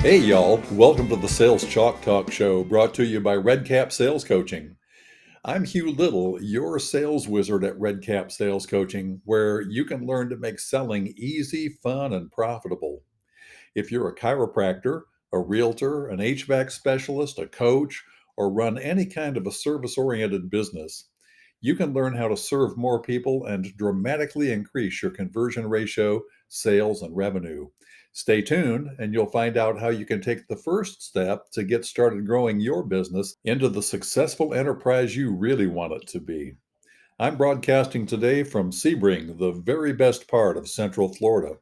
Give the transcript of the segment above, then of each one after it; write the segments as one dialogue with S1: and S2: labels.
S1: Hey, y'all. Welcome to the Sales Chalk Talk Show brought to you by Red Cap Sales Coaching. I'm Hugh Little, your sales wizard at Red Cap Sales Coaching, where you can learn to make selling easy, fun, and profitable. If you're a chiropractor, a realtor, an HVAC specialist, a coach, or run any kind of a service oriented business, you can learn how to serve more people and dramatically increase your conversion ratio, sales, and revenue. Stay tuned, and you'll find out how you can take the first step to get started growing your business into the successful enterprise you really want it to be. I'm broadcasting today from Sebring, the very best part of Central Florida.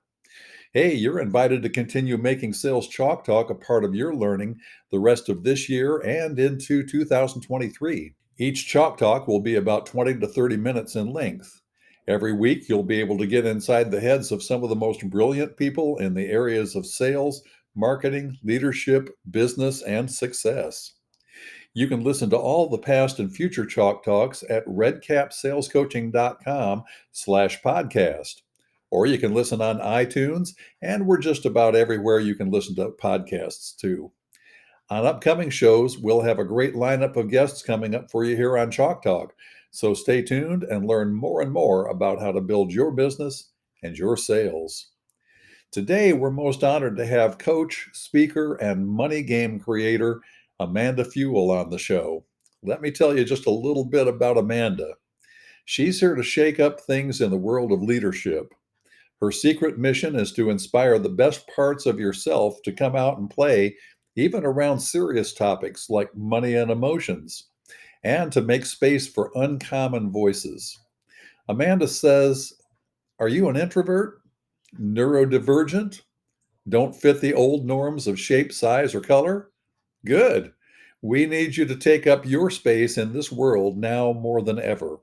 S1: Hey, you're invited to continue making Sales Chalk Talk a part of your learning the rest of this year and into 2023. Each Chalk Talk will be about 20 to 30 minutes in length. Every week, you'll be able to get inside the heads of some of the most brilliant people in the areas of sales, marketing, leadership, business, and success. You can listen to all the past and future Chalk Talks at redcapsalescoaching.com/podcast. Or you can listen on iTunes, and we're just about everywhere you can listen to podcasts too. On upcoming shows, we'll have a great lineup of guests coming up for you here on Chalk Talk. So stay tuned and learn more and more about how to build your business and your sales. Today, we're most honored to have coach, speaker, and money game creator Amanda Fewell on the show. Let me tell you just a little bit about Amanda. She's here to shake up things in the world of leadership. Her secret mission is to inspire the best parts of yourself to come out and play, even around serious topics like money and emotions, and to make space for uncommon voices. Amanda says, are you an introvert? Neurodivergent? Don't fit the old norms of shape, size, or color? Good. We need you to take up your space in this world now more than ever.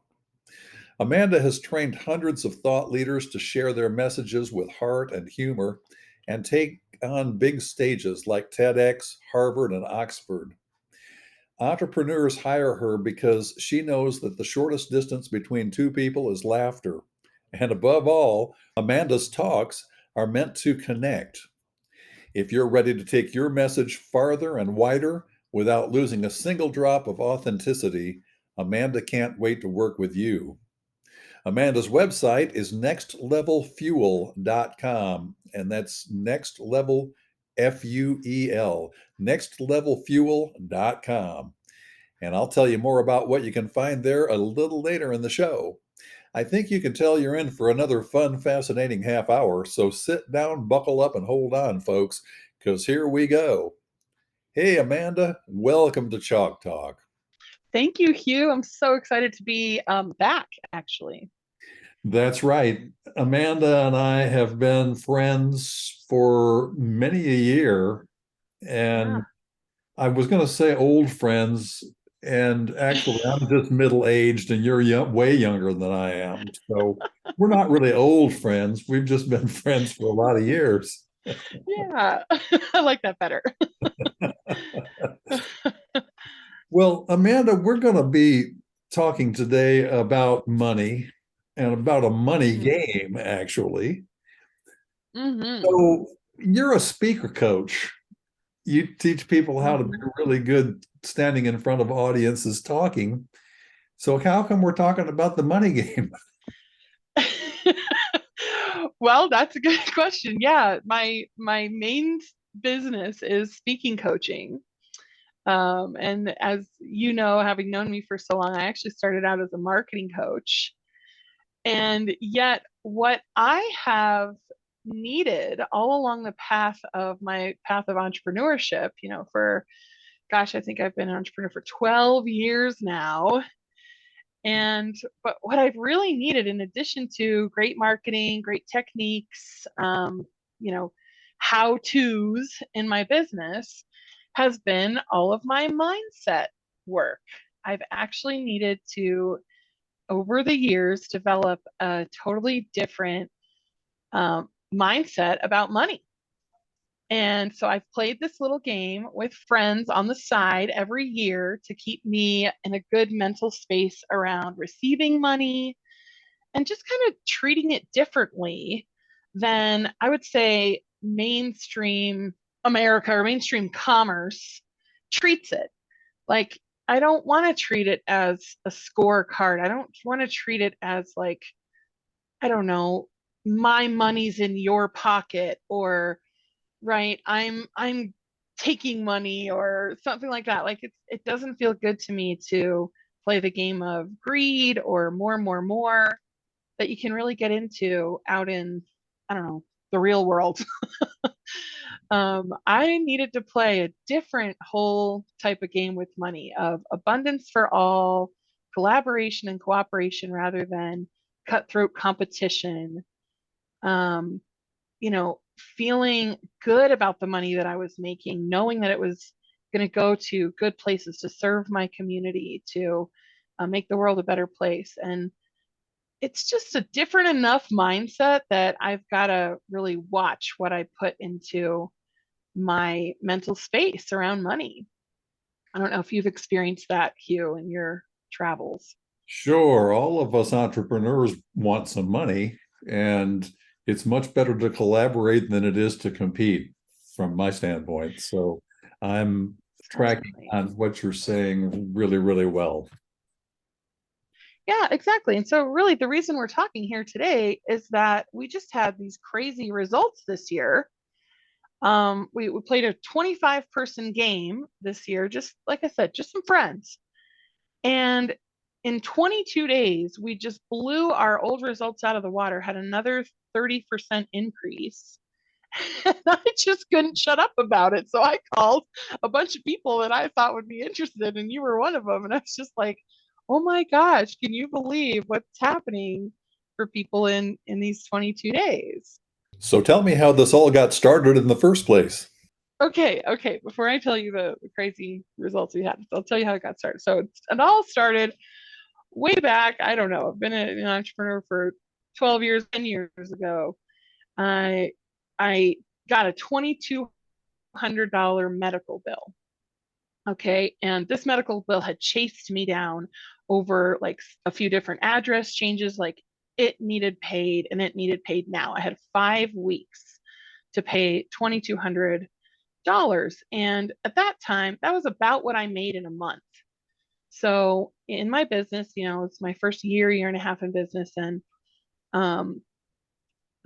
S1: Amanda has trained hundreds of thought leaders to share their messages with heart and humor and take on big stages like TEDx, Harvard, and Oxford. Entrepreneurs hire her because she knows that the shortest distance between two people is laughter. And above all, Amanda's talks are meant to connect. If you're ready to take your message farther and wider without losing a single drop of authenticity, Amanda can't wait to work with you. Amanda's website is nextlevelfuel.com, and that's next level FUEL, nextlevelfuel.com. And I'll tell you more about what you can find there a little later in the show. I think you can tell you're in for another fun, fascinating half hour, so sit down, buckle up, and hold on, folks, because here we go. Hey, Amanda, welcome to Chalk Talk.
S2: Thank you, Hugh. I'm so excited to be back, actually.
S1: That's right. Amanda and I have been friends for many a year,
S2: Yeah.
S1: and I was going to say old friends, and actually, I'm just middle-aged, and you're way younger than I am. So we're not really old friends. We've just been friends for a lot of years.
S2: Yeah. I like that better.
S1: Well, Amanda, we're going to be talking today about money and about a money
S2: hmm
S1: game, actually.
S2: hmm
S1: So you're a speaker coach. You teach people how to be
S2: hmm
S1: really good standing in front of audiences talking. So how come we're talking about the money game?
S2: Well, that's a good question. Yeah, my main business is speaking coaching. And as you know, having known me for so long, I actually started out as a marketing coach. And yet, what I have needed all along the path of my path of entrepreneurship, for gosh, I think I've been an entrepreneur for 12 years now. But what I've really needed, in addition to great marketing, great techniques, you know, how to's in my business, has been all of my mindset work. I've actually needed to, over the years, develop a totally different mindset about money. And so I've played this little game with friends on the side every year to keep me in a good mental space around receiving money and just kind of treating it differently than I would say mainstream America or mainstream commerce treats it. Like, I don't want to treat it as a scorecard. I don't want to treat it as like, I don't know, my money's in your pocket, or right, I'm taking money or something like that. Like, it doesn't feel good to me to play the game of greed or more that you can really get into out in, I don't know, the real world. I needed to play a different whole type of game with money of abundance for all, collaboration and cooperation rather than cutthroat competition. Um, Feeling good about the money that I was making, knowing that it was going to go to good places to serve my community, to make the world a better place. And it's just a different enough mindset that I've got to really watch what I put into my mental space around money. I don't know if you've experienced that, Hugh, in your travels.
S1: Sure, all of us entrepreneurs want some money, and it's much better to collaborate than it is to compete from my standpoint. So I'm tracking
S2: Exactly.
S1: on what you're saying really, really well.
S2: Yeah, exactly. And so, really, the reason we're talking here today is that we just had these crazy results this year. We played a 25-person game this year, just like I said, just some friends. And in 22 days, we just blew our old results out of the water, had another 30% increase. And I just couldn't shut up about it. So I called a bunch of people that I thought would be interested, and you were one of them. And I was just like, oh my gosh, can you believe what's happening for people in these 22 days?
S1: So tell me how this all got started in the first place.
S2: Okay. Before I tell you the crazy results we had, I'll tell you how it got started. So it all started way back. I don't know. I've been an entrepreneur for 12 years, 10 years ago. I I got a $2,200 medical bill. Okay. And this medical bill had chased me down over like a few different address changes. Like, it needed paid and it needed paid now. I had 5 weeks to pay $2,200. And at that time, that was about what I made in a month. So in my business, it's my first year and a half in business. And um,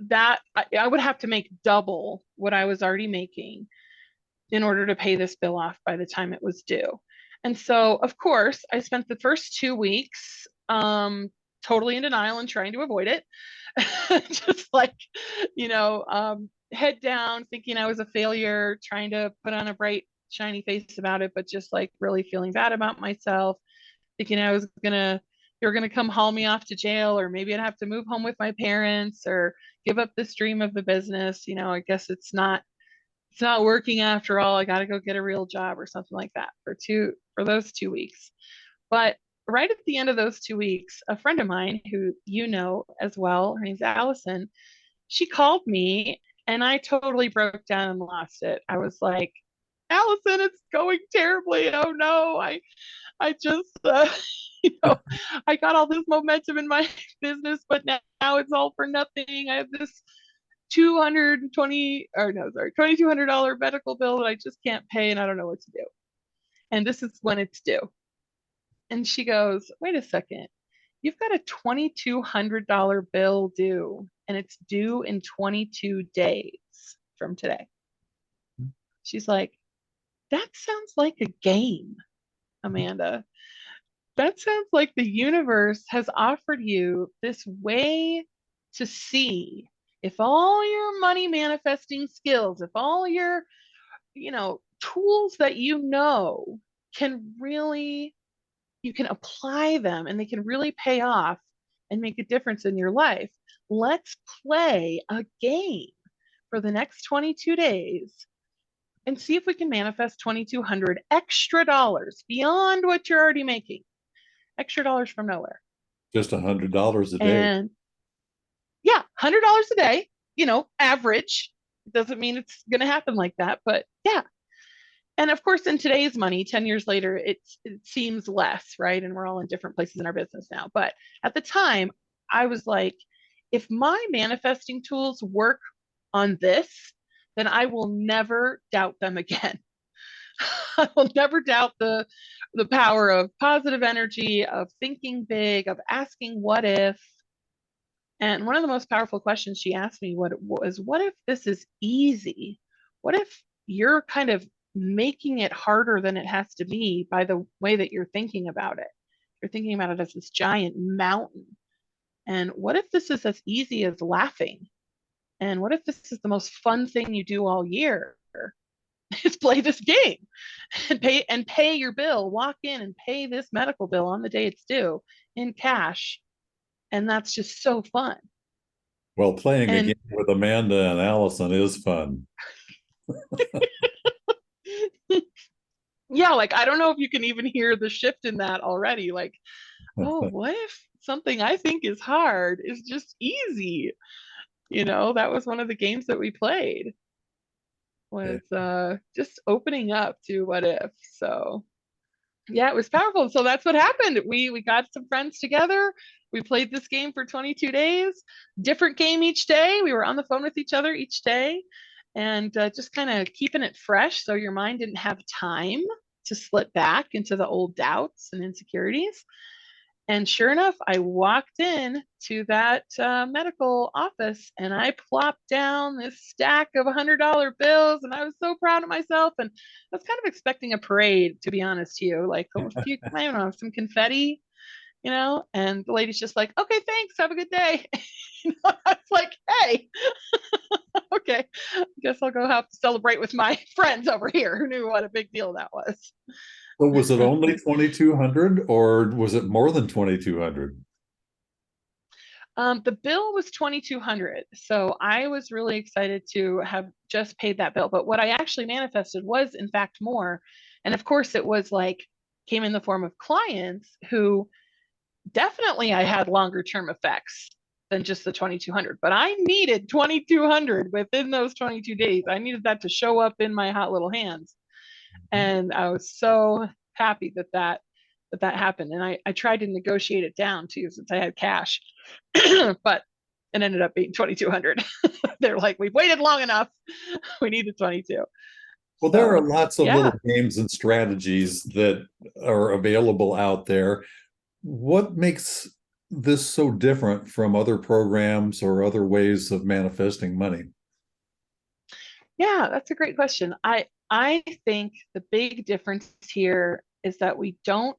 S2: that I would have to make double what I was already making in order to pay this bill off by the time it was due. And so, of course, I spent the first 2 weeks totally in denial and trying to avoid it. Just like, head down, thinking I was a failure, trying to put on a bright, shiny face about it, but just like really feeling bad about myself, thinking they were gonna come haul me off to jail, or maybe I'd have to move home with my parents, or give up this dream of the business. I guess it's not working after all. I got to go get a real job or something like that for those 2 weeks. But right at the end of those 2 weeks, a friend of mine who you know as well, her name's Allison, she called me and I totally broke down and lost it. I was like, Allison, it's going terribly. Oh no, I just you know I got all this momentum in my business, but now it's all for nothing. I have this 220 or no, sorry, $2,200 medical bill that I just can't pay and I don't know what to do. And this is when it's due. And she goes, wait a second, you've got a $2,200 bill due and it's due in 22 days from today. She's like, that sounds like a game, Amanda. That sounds like the universe has offered you this way to see if all your money manifesting skills, if all your, tools that can really, you can apply them and they can really pay off and make a difference in your life. Let's play a game for the next 22 days and see if we can manifest 2,200 extra dollars beyond what you're already making, extra dollars from nowhere.
S1: Just $100 a day.
S2: And yeah, $100 a day, average. It doesn't mean it's going to happen like that, but yeah. And of course, in today's money, 10 years later, it seems less, right? And we're all in different places in our business now. But at the time, I was like, if my manifesting tools work on this, then I will never doubt them again. I will never doubt the power of positive energy, of thinking big, of asking what if. And one of the most powerful questions she asked me was, what if this is easy? What if you're kind of making it harder than it has to be by the way that you're thinking about it? You're thinking about it as this giant mountain. And what if this is as easy as laughing? And what if this is the most fun thing you do all year? Is play this game and pay your bill, walk in and pay this medical bill on the day it's due in cash. And that's just so fun.
S1: Well, playing a
S2: And
S1: game with Amanda and Allison is fun.
S2: yeah, like I don't know if you can even hear the shift in that already. Like, oh, what if something I think is hard is just easy? That was one of the games that we played, was just opening up to what if. So yeah, it was powerful. So that's what happened. We got some friends together. We played this game for 22 days, different game each day. We were on the phone with each other each day, and just kind of keeping it fresh so your mind didn't have time to slip back into the old doubts and insecurities. And sure enough, I walked in to that medical office and I plopped down this stack of $100 bills. And I was so proud of myself. And I was kind of expecting a parade, to be honest to you, like a few, I don't know, some confetti, and the lady's just like, okay, thanks. Have a good day. I was like, hey, okay, I guess I'll go have to celebrate with my friends over here who knew what a big deal that was.
S1: So was it only 2,200 or was it more than 2,200?
S2: The bill was 2,200. So I was really excited to have just paid that bill. But what I actually manifested was, in fact, more. And of course, it was like came in the form of clients who definitely I had longer term effects than just the 2,200. But I needed 2,200 within those 22 days. I needed that to show up in my hot little hands. And I was so happy that happened. And I tried to negotiate it down too, since I had cash, but it ended up being 2,200. They're like, we've waited long enough. We need the 22.
S1: Well, there are
S2: So
S1: lots of
S2: yeah.
S1: little games and strategies that are available out there. What makes this so different from other programs or other ways of manifesting money?
S2: Yeah, that's a great question. I think the big difference here is that we don't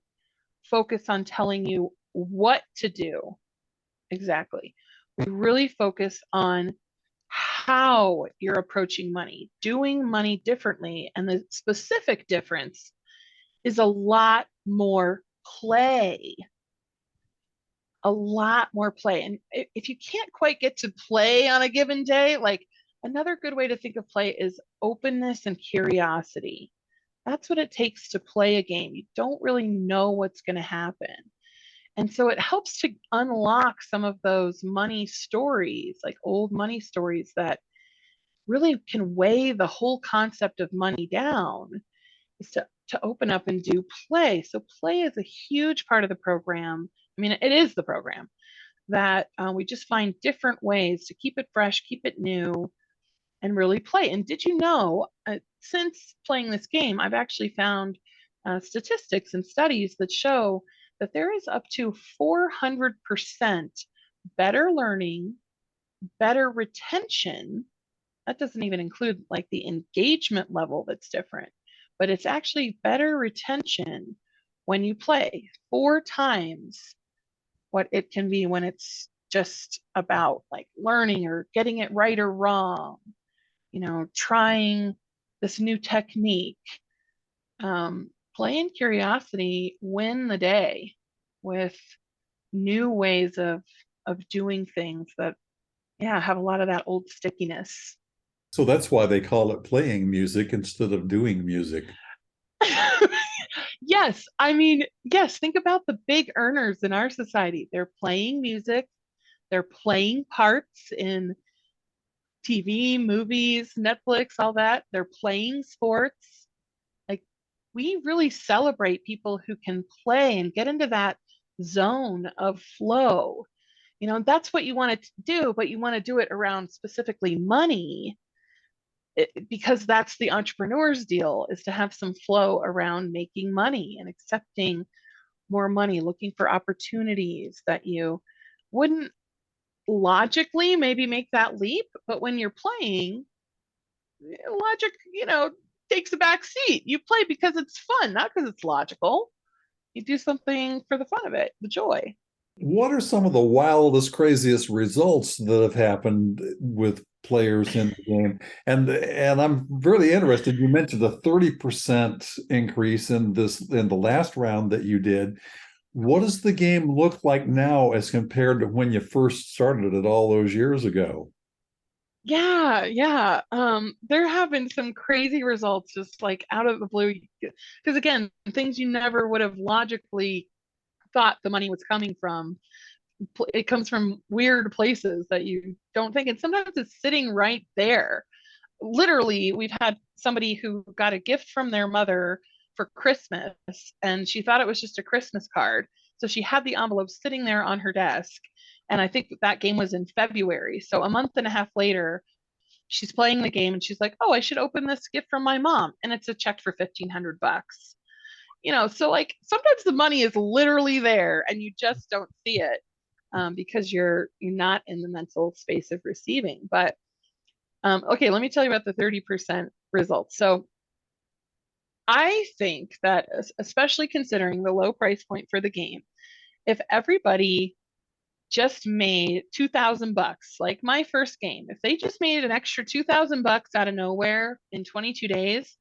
S2: focus on telling you what to do exactly. We really focus on how you're approaching money, doing money differently. And the specific difference is a lot more play, a lot more play. And if you can't quite get to play on a given day, like another good way to think of play is openness and curiosity. That's what it takes to play a game. You don't really know what's going to happen. And so it helps to unlock some of those money stories, like old money stories that really can weigh the whole concept of money down, is to open up and do play. So play is a huge part of the program. I mean, it is the program that we just find different ways to keep it fresh, keep it new, and really play. And did you know, since playing this game, I've actually found statistics and studies that show that there is up to 400% better learning, better retention. That doesn't even include like the engagement level that's different, but it's actually better retention when you play 4 times what it can be when it's just about like learning or getting it right or wrong, trying this new technique. Play and curiosity win the day with new ways of doing things that, yeah, have a lot of that old stickiness.
S1: So that's why they call it playing music instead of doing music.
S2: Yes, I mean, yes, think about the big earners in our society. They're playing music, they're playing parts in TV, movies, Netflix, all that. They're playing sports. Like, we really celebrate people who can play and get into that zone of flow. That's what you want to do, but you want to do it around specifically money. because that's the entrepreneur's deal, is to have some flow around making money and accepting more money, looking for opportunities that you wouldn't logically maybe make that leap, but when you're playing, logic, takes a back seat. You play because it's fun, not because it's logical. You do something for the fun of it, the joy.
S1: What are some of the wildest, craziest results that have happened with players in the game? And I'm really interested. You mentioned a 30% increase in the last round that you did. What does the game look like now as compared to when you first started it all those years ago?
S2: Yeah, yeah. There have been some crazy results just like out of the blue. Because again, things you never would have logically thought the money was coming from. It comes from weird places that you don't think. And sometimes it's sitting right there. Literally, we've had somebody who got a gift from their mother for Christmas, and she thought it was just a Christmas card. So she had the envelope sitting there on her desk. And I think that game was in February. So a month and a half later, she's playing the game and she's like, "Oh, I should open this gift from my mom." And it's a check for $1,500. So like sometimes the money is literally there and you just don't see it, because you're not in the mental space of receiving. But okay, let me tell you about the 30% results. So I think that, especially considering the low price point for the game, if everybody just made 2,000 bucks, like my first game, if they just made an extra 2,000 bucks out of nowhere in 22 days,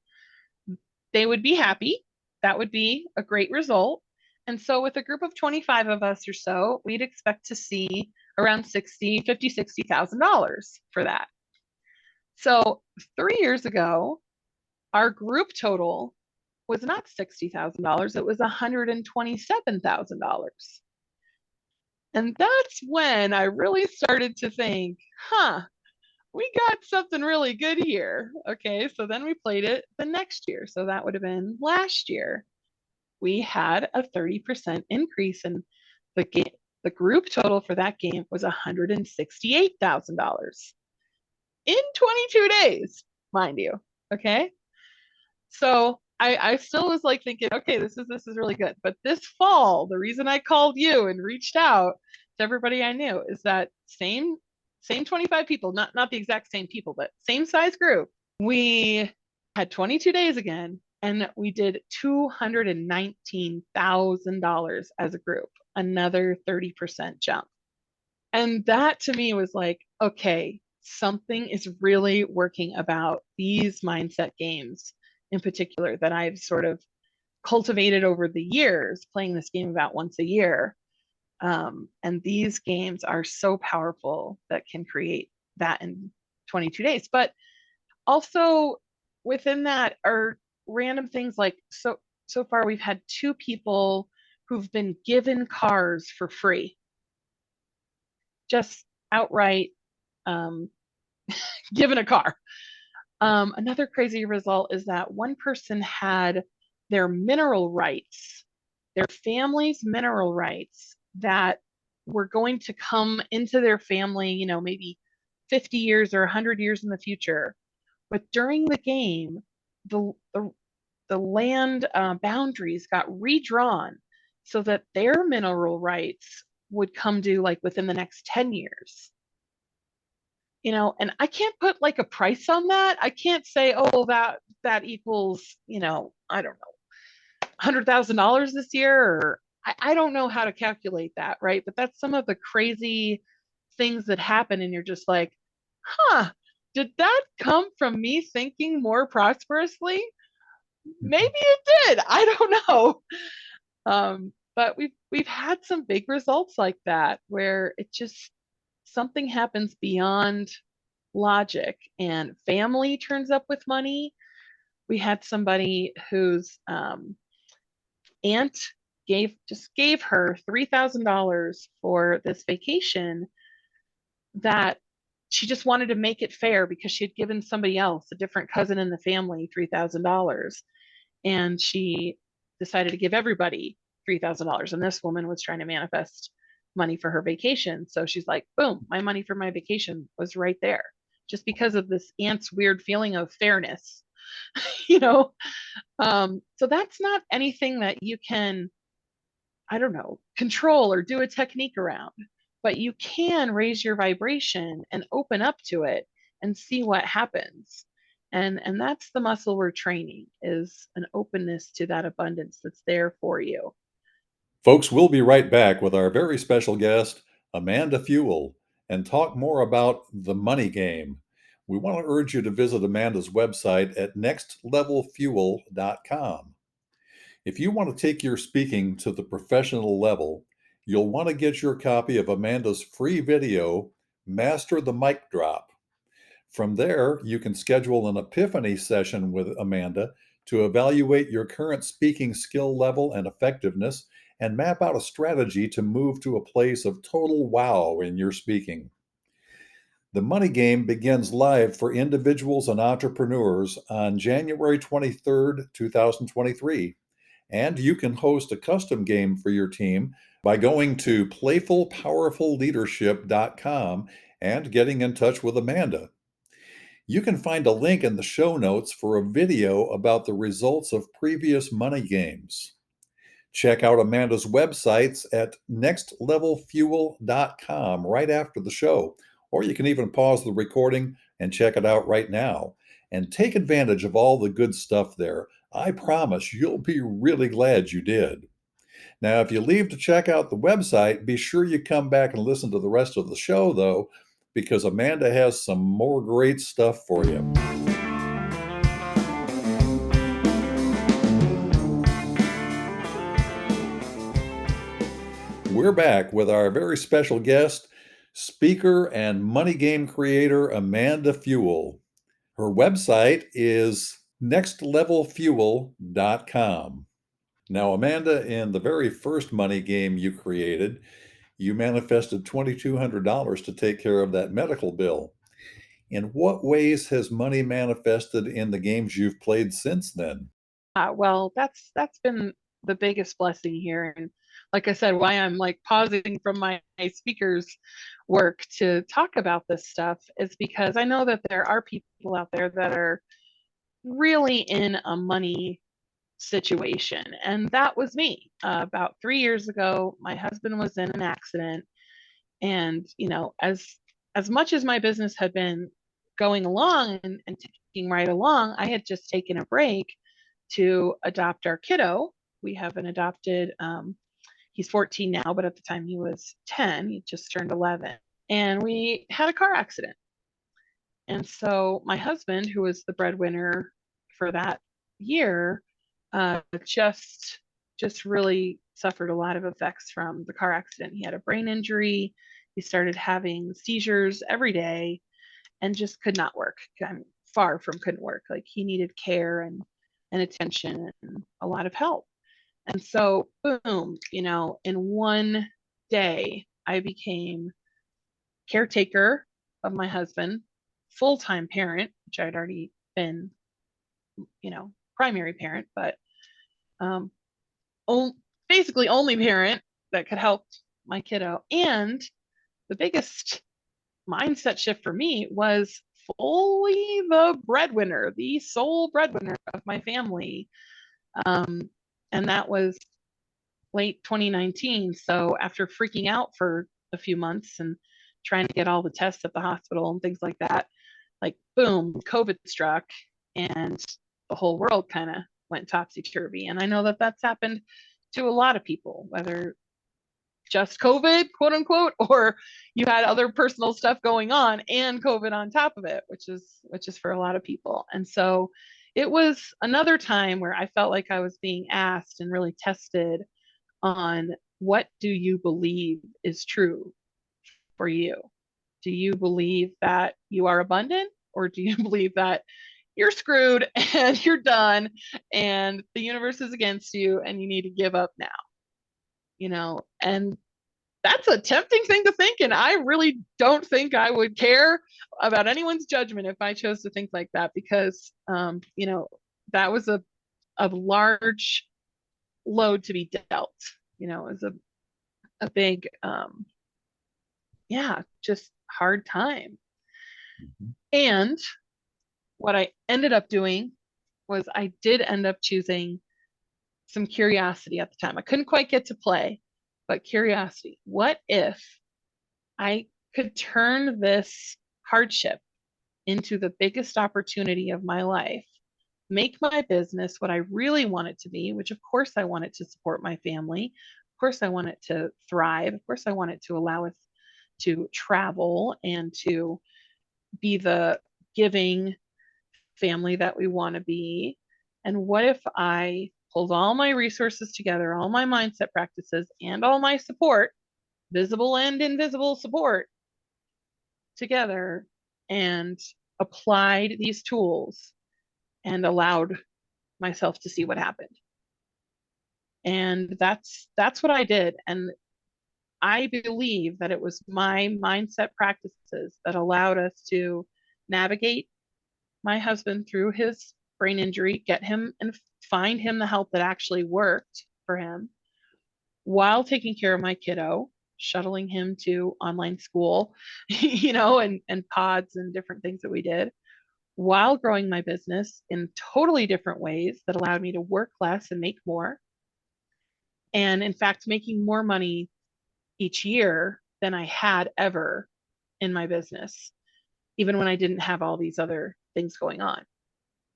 S2: they would be happy. That would be a great result. And so with a group of 25 of us or so, we'd expect to see around 60, 50, $60,000 for that. So 3 years ago, our group total was not $60,000, it was $127,000. And that's when I really started to think, we got something really good here. Okay, so then we played it the next year. So that would have been last year. We had a 30% increase in the game. The group total for that game was $168,000 in 22 days, mind you. Okay. So I still was like thinking, okay, this is really good. But this fall, the reason I called you and reached out to everybody I knew is that same 25 people, not the exact same people, but same size group. We had 22 days again, and we did $219,000 as a group, another 30% jump. And that to me was like, okay, something is really working about these mindset games in particular that I've sort of cultivated over the years, playing this game about once a year. And these games are so powerful that can create that in 22 days. But also within that are random things like, so far we've had two people who've been given cars for free, just outright um, given a car. Another crazy result is that one person had their mineral rights, their family's mineral rights that were going to come into their family, maybe 50 years or 100 years in the future. But during the game, the land boundaries got redrawn so that their mineral rights would come due like within the next 10 years. And I can't put like a price on that. I can't say, oh, that equals, I don't know, $100,000 this year, or I don't know how to calculate that, right? But that's some of the crazy things that happen, and you're just like, did that come from me thinking more prosperously? Maybe it did. I don't know. But we've had some big results like that where it just something happens beyond logic and family turns up with money. We had somebody whose aunt gave her $3,000 for this vacation that she just wanted to make it fair because she had given somebody else, a different cousin in the family, $3,000. And she decided to give everybody $3,000. And this woman was trying to manifest money for her vacation. So she's like, boom, my money for my vacation was right there. just because of this aunt's weird feeling of fairness, you know? So that's not anything that you can, I don't know, control or do a technique around, but you can raise your vibration and open up to it and see what happens. And that's the muscle we're training, is an openness to that abundance that's there for you.
S1: Folks, we'll be right back with our very special guest, Amanda Fuel, and talk more about the money game. We want to urge you to visit Amanda's website at nextlevelfuel.com. If you want to take your speaking to the professional level, you'll want to get your copy of Amanda's free video, Master the Mic Drop. From there, you can schedule an epiphany session with Amanda to evaluate your current speaking skill level and effectiveness and map out a strategy to move to a place of total wow in your speaking. The Money Game begins live for individuals and entrepreneurs on January 23rd, 2023. And you can host a custom game for your team by going to playfulpowerfulleadership.com and getting in touch with Amanda. You can find a link in the show notes for a video about the results of previous money games. Check out Amanda's websites at nextlevelfuel.com right after the show, or you can even pause the recording and check it out right now. And take advantage of all the good stuff there. I promise you'll be really glad you did. Now, if you leave to check out the website, be sure you come back and listen to the rest of the show, though, because Amanda has some more great stuff for you. We're back with our very special guest, speaker and money game creator, Amanda Fuel. Her website is nextlevelfuel.com. Now, Amanda, in the very first money game you created, you manifested $2,200 to take care of that medical bill. In what ways has money manifested in the games you've played since then?
S2: Well, that's been the biggest blessing here. And like I said, why I'm like pausing from my speaker's work to talk about this stuff is because I know that there are people out there that are really in a money situation. And that was me. About 3 years ago, my husband was in an accident. And, as much as my business had been going along and ticking right along, I had just taken a break to adopt our kiddo. We have an adopted, he's 14 now, but at the time he was 10, he just turned 11. And we had a car accident. And so my husband, who was the breadwinner for that year, just really suffered a lot of effects from the car accident. He had a brain injury. He started having seizures every day and just could not work. I'm far from couldn't work. Like he needed care and attention and a lot of help. And so, boom, in one day, I became caretaker of my husband, full time parent, which I'd already been, primary parent, but um, basically only parent that could help my kiddo. And the biggest mindset shift for me was fully the breadwinner, the sole breadwinner of my family. Um, and that was late 2019. So after freaking out for a few months and trying to get all the tests at the hospital and things like that, like boom, COVID struck and the whole world kind of went topsy turvy. And I know that that's happened to a lot of people, whether just COVID, quote unquote, or you had other personal stuff going on and COVID on top of it, which is for a lot of people. And so it was another time where I felt like I was being asked and really tested on, what do you believe is true for you? Do you believe that you are abundant, or do you believe that you're screwed and you're done and the universe is against you and you need to give up now? And that's a tempting thing to think. And I really don't think I would care about anyone's judgment if I chose to think like that, because, that was a large load to be dealt. It was a big, yeah, just hard time.
S1: Mhm.
S2: And what I ended up doing was I did end up choosing some curiosity at the time. I couldn't quite get to play, but curiosity. What if I could turn this hardship into the biggest opportunity of my life, make my business what I really want it to be, which of course I want it to support my family. Of course I want it to thrive. Of course I want it to allow us to travel and to be the giving family that we want to be. And what if I pulled all my resources together, all my mindset practices, and all my support, visible and invisible support, together and applied these tools and allowed myself to see what happened. And that's what I did. And I believe that it was my mindset practices that allowed us to navigate my husband through his brain injury, get him and find him the help that actually worked for him while taking care of my kiddo, shuttling him to online school, and pods and different things that we did, while growing my business in totally different ways that allowed me to work less and make more. And in fact, making more money each year than I had ever in my business, even when I didn't have all these other things going on.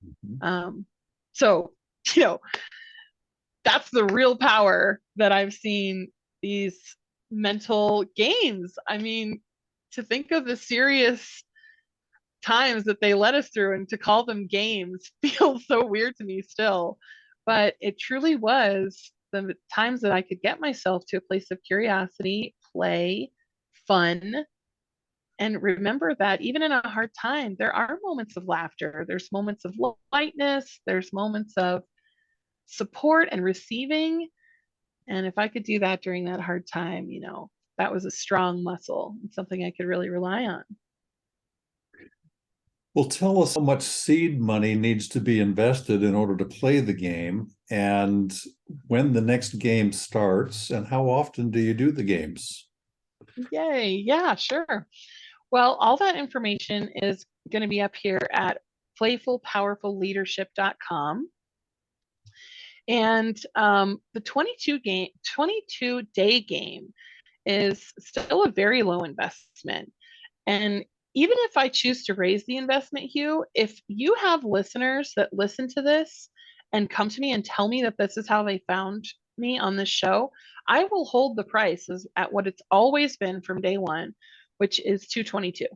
S1: Mhm.
S2: Um, so, you know, that's the real power that I've seen these mental games. I mean, to think of the serious times that they let us through and to call them games feels so weird to me still. But it truly was the times that I could get myself to a place of curiosity, play, fun, and remember that even in a hard time, there are moments of laughter, there's moments of lightness, there's moments of support and receiving. And if I could do that during that hard time, that was a strong muscle and something I could really rely on.
S1: Well, tell us how much seed money needs to be invested in order to play the game, and when the next game starts, and how often do you do the games?
S2: Yay. Yeah, sure. Well, all that information is going to be up here at playfulpowerfulleadership.com. And the 22 day game is still a very low investment. And even if I choose to raise the investment, Hugh, if you have listeners that listen to this and come to me and tell me that this is how they found me on this show, I will hold the price at what it's always been from day one, which is 222.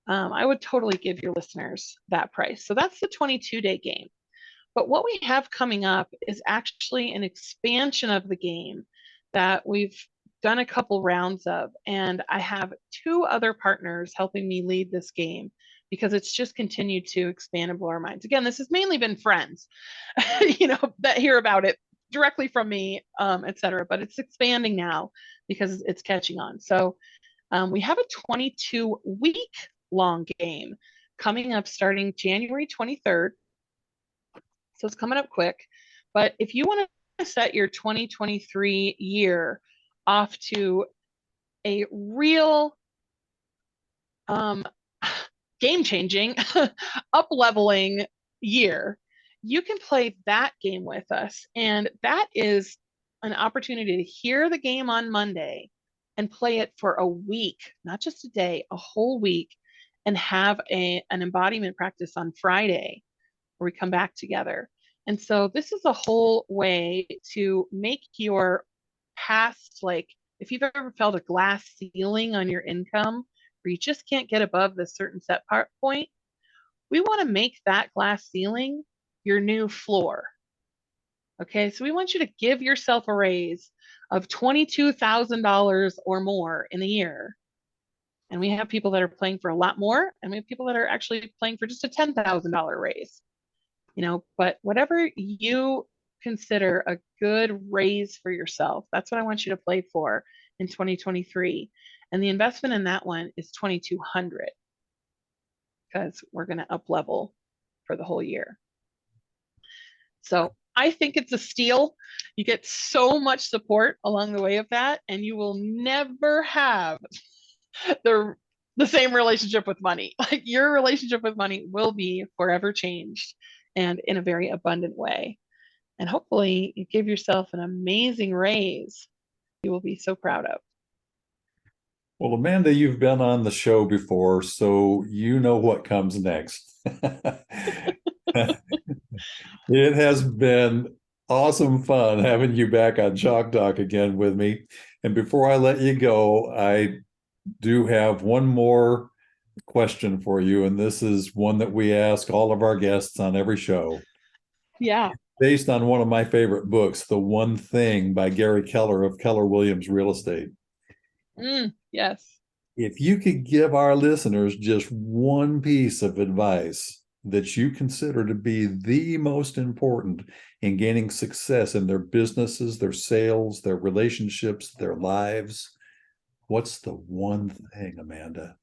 S2: I would totally give your listeners that price. So that's the 22-day game. But what we have coming up is actually an expansion of the game that we've done a couple rounds of. And I have two other partners helping me lead this game because it's just continued to expand and blow our minds. Again, this has mainly been friends, that hear about it directly from me, et cetera. But it's expanding now because it's catching on. So we have a 22-week long game coming up starting January 23rd. So it's coming up quick. But if you want to set your 2023 year off to a real um, game changing, up leveling year, you can play that game with us. And that is an opportunity to hear the game on Monday and play it for a week, not just a day, a whole week, and have an embodiment practice on Friday where we come back together. And so this is a whole way to make your past, like if you've ever felt a glass ceiling on your income where you just can't get above this certain set point, we want to make that glass ceiling your new floor. Okay, so we want you to give yourself a raise of $22,000 or more in a year. And we have people that are playing for a lot more, and we have people that are actually playing for just a $10,000 raise. But whatever you consider a good raise for yourself, that's what I want you to play for in 2023. And the investment in that one is 2,200 because we're going to up level for the whole year. So I think it's a steal. You get so much support along the way of that, and you will never have the the same relationship with money. Like your relationship with money will be forever changed and in a very abundant way. And hopefully you give yourself an amazing raise you will be so proud of.
S1: Well, Amanda, you've been on the show before, so you know what comes next. It has been awesome fun having you back on Chalk Talk again with me. And before I let you go, I do have one more question for you, and this is one that we ask all of our guests on every show.
S2: Yeah.
S1: Based on one of my favorite books, The One Thing by Gary Keller of Keller Williams Real Estate.
S2: Yes.
S1: If you could give our listeners just one piece of advice that you consider to be the most important in gaining success in their businesses, their sales, their relationships, their lives, what's the one thing, Amanda?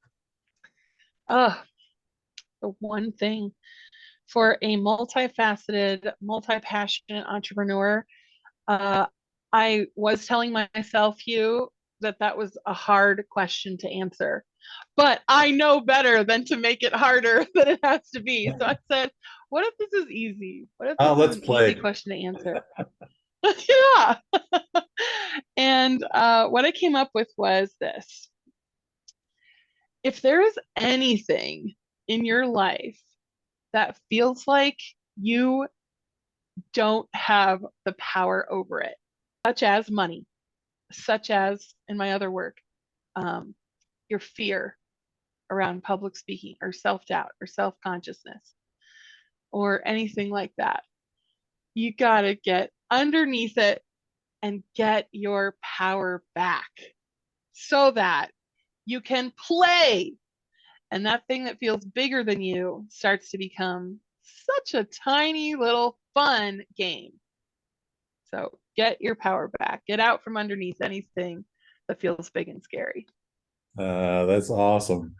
S2: Uh, the one thing for a multifaceted, multi-passionate entrepreneur, uh, I was telling myself, Hugh, that that was a hard question to answer. But I know better than to make it harder than it has to be. So I said, what if this is easy? What if
S1: Oh,
S2: this is
S1: let's
S2: an easy
S1: play.
S2: question to answer? Yeah. And what I came up with was this. If there is anything in your life that feels like you don't have the power over it, such as money, such as in my other work, um, your fear around public speaking or self doubt or self consciousness or anything like that, you got to get underneath it and get your power back so that you can play. And that thing that feels bigger than you starts to become such a tiny little fun game. So get your power back. Get out from underneath anything that feels big and scary.
S1: That's awesome.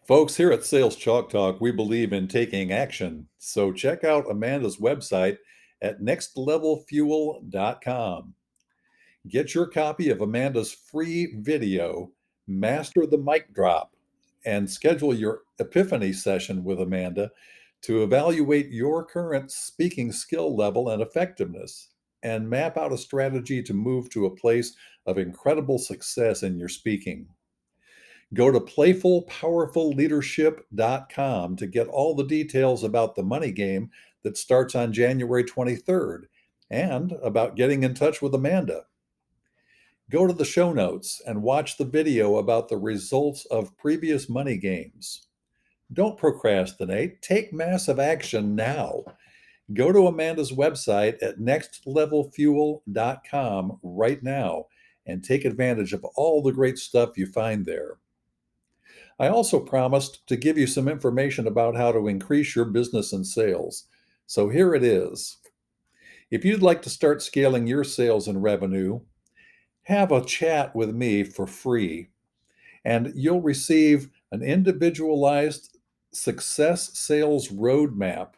S1: Folks, here at Sales Chalk Talk, we believe in taking action. So check out Amanda's website at nextlevelfuel.com. Get your copy of Amanda's free video, Master the Mic Drop, and schedule your epiphany session with Amanda to evaluate your current speaking skill level and effectiveness and map out a strategy to move to a place of incredible success in your speaking. Go to playfulpowerfulleadership.com to get all the details about the money game that starts on January 23rd and about getting in touch with Amanda. Go to the show notes and watch the video about the results of previous money games. Don't procrastinate. Take massive action now. Go to Amanda's website at nextlevelfuel.com right now and take advantage of all the great stuff you find there. I also promised to give you some information about how to increase your business and sales. So here it is. If you'd like to start scaling your sales and revenue, have a chat with me for free, and you'll receive an individualized success sales roadmap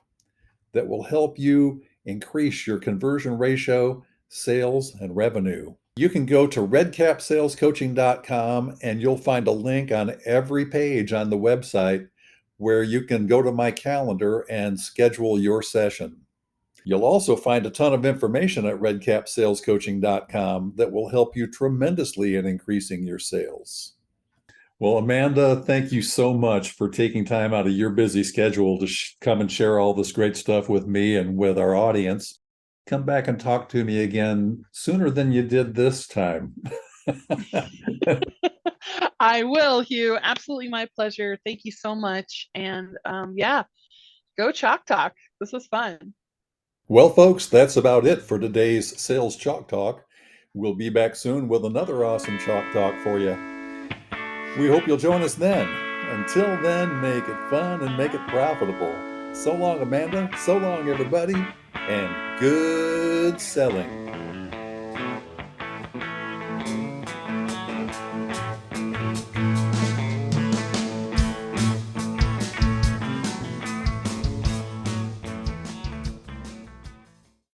S1: that will help you increase your conversion ratio, sales, and revenue. You can go to redcapsalescoaching.com and you'll find a link on every page on the website where you can go to my calendar and schedule your session. You'll also find a ton of information at redcapsalescoaching.com that will help you tremendously in increasing your sales. Well, Amanda, thank you so much for taking time out of your busy schedule to come and share all this great stuff with me and with our audience. Come back and talk to me again sooner than you did this time.
S2: I will, Hugh. Absolutely my pleasure. Thank you so much. And yeah, go Chalk Talk. This was fun.
S1: Well, folks, that's about it for today's Sales Chalk Talk. We'll be back soon with another awesome Chalk Talk for you. We hope you'll join us then. Until then, make it fun and make it profitable. So long, Amanda. So long, everybody. And good selling.